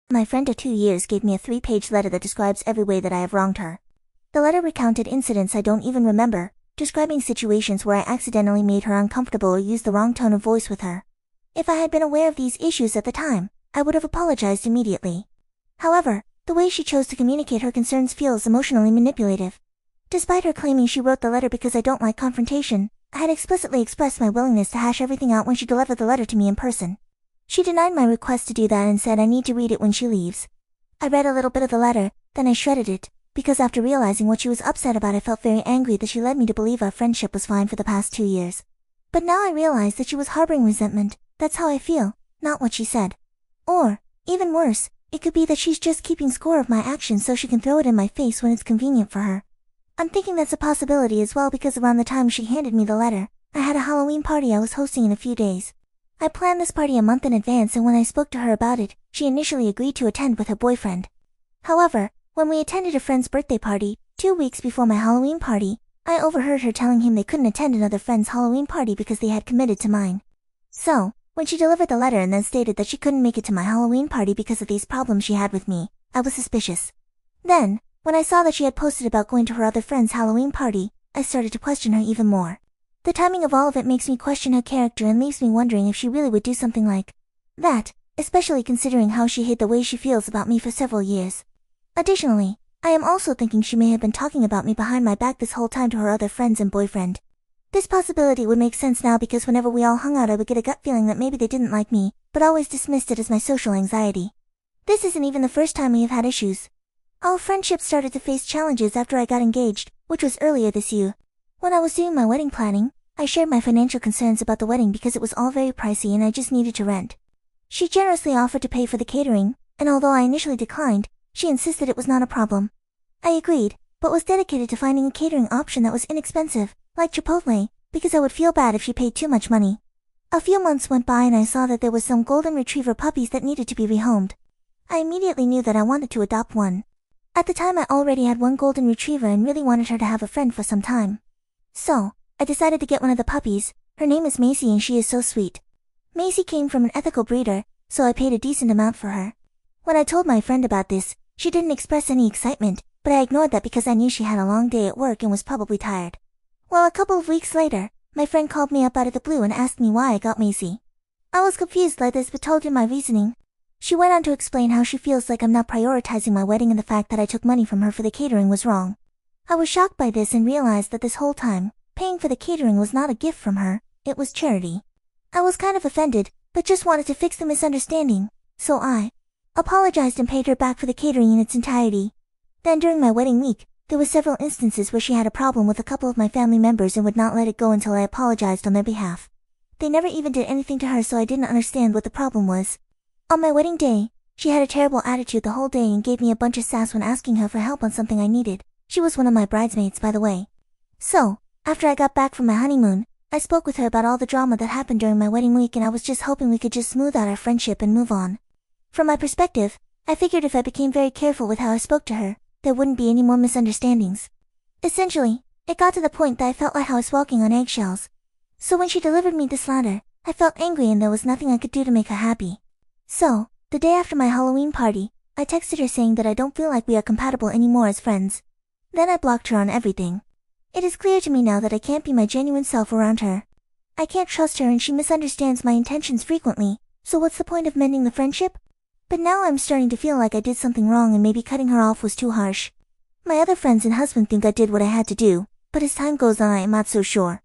My friend of 2 years gave me a 3-page letter that describes every way that I have wronged her. The letter recounted incidents I don't even remember, describing situations where I accidentally made her uncomfortable or used the wrong tone of voice with her. If I had been aware of these issues at the time, I would have apologized immediately. However, the way she chose to communicate her concerns feels emotionally manipulative. Despite her claiming she wrote the letter because I don't like confrontation, I had explicitly expressed my willingness to hash everything out when she delivered the letter to me in person. She denied my request to do that and said I need to read it when she leaves. I read a little bit of the letter, then I shredded it, because after realizing what she was upset about I felt very angry that she led me to believe our friendship was fine for the past 2 years. But now I realize that she was harboring resentment. That's how I feel, not what she said. Or, even worse, it could be that she's just keeping score of my actions so she can throw it in my face when it's convenient for her. I'm thinking that's a possibility as well because around the time she handed me the letter, I had a Halloween party I was hosting in a few days. I planned this party a month in advance and when I spoke to her about it, she initially agreed to attend with her boyfriend. However, when we attended a friend's birthday party, 2 weeks before my Halloween party, I overheard her telling him they couldn't attend another friend's Halloween party because they had committed to mine. So, when she delivered the letter and then stated that she couldn't make it to my Halloween party because of these problems she had with me, I was suspicious. Then, when I saw that she had posted about going to her other friend's Halloween party, I started to question her even more. The timing of all of it makes me question her character and leaves me wondering if she really would do something like that, especially considering how she hid the way she feels about me for several years. Additionally, I am also thinking she may have been talking about me behind my back this whole time to her other friends and boyfriend. This possibility would make sense now because whenever we all hung out I would get a gut feeling that maybe they didn't like me, but always dismissed it as my social anxiety. This isn't even the first time we have had issues. Our friendship started to face challenges after I got engaged, which was earlier this year. When I was doing my wedding planning, I shared my financial concerns about the wedding because it was all very pricey and I just needed to rent. She generously offered to pay for the catering, and although I initially declined, she insisted it was not a problem. I agreed, but was dedicated to finding a catering option that was inexpensive, like Chipotle, because I would feel bad if she paid too much money. A few months went by and I saw that there was some golden retriever puppies that needed to be rehomed. I immediately knew that I wanted to adopt one. At the time I already had one golden retriever and really wanted her to have a friend for some time. So, I decided to get one of the puppies. Her name is Macy and she is so sweet. Macy came from an ethical breeder, so I paid a decent amount for her. When I told my friend about this, she didn't express any excitement, but I ignored that because I knew she had a long day at work and was probably tired. Well, a couple of weeks later, my friend called me up out of the blue and asked me why I got Macy. I was confused by this but told her my reasoning. She went on to explain how she feels like I'm not prioritizing my wedding and the fact that I took money from her for the catering was wrong. I was shocked by this and realized that this whole time, paying for the catering was not a gift from her, it was charity. I was kind of offended, but just wanted to fix the misunderstanding, so I apologized and paid her back for the catering in its entirety. Then during my wedding week, there were several instances where she had a problem with a couple of my family members and would not let it go until I apologized on their behalf. They never even did anything to her so I didn't understand what the problem was. On my wedding day, she had a terrible attitude the whole day and gave me a bunch of sass when asking her for help on something I needed. She was one of my bridesmaids, by the way. So, after I got back from my honeymoon, I spoke with her about all the drama that happened during my wedding week and I was just hoping we could just smooth out our friendship and move on. From my perspective, I figured if I became very careful with how I spoke to her, there wouldn't be any more misunderstandings. Essentially, it got to the point that I felt like I was walking on eggshells. So when she delivered me this letter, I felt angry and there was nothing I could do to make her happy. So, the day after my Halloween party, I texted her saying that I don't feel like we are compatible anymore as friends. Then I blocked her on everything. It is clear to me now that I can't be my genuine self around her. I can't trust her and she misunderstands my intentions frequently, so what's the point of mending the friendship? But now I'm starting to feel like I did something wrong and maybe cutting her off was too harsh. My other friends and husband think I did what I had to do, but as time goes on I am not so sure.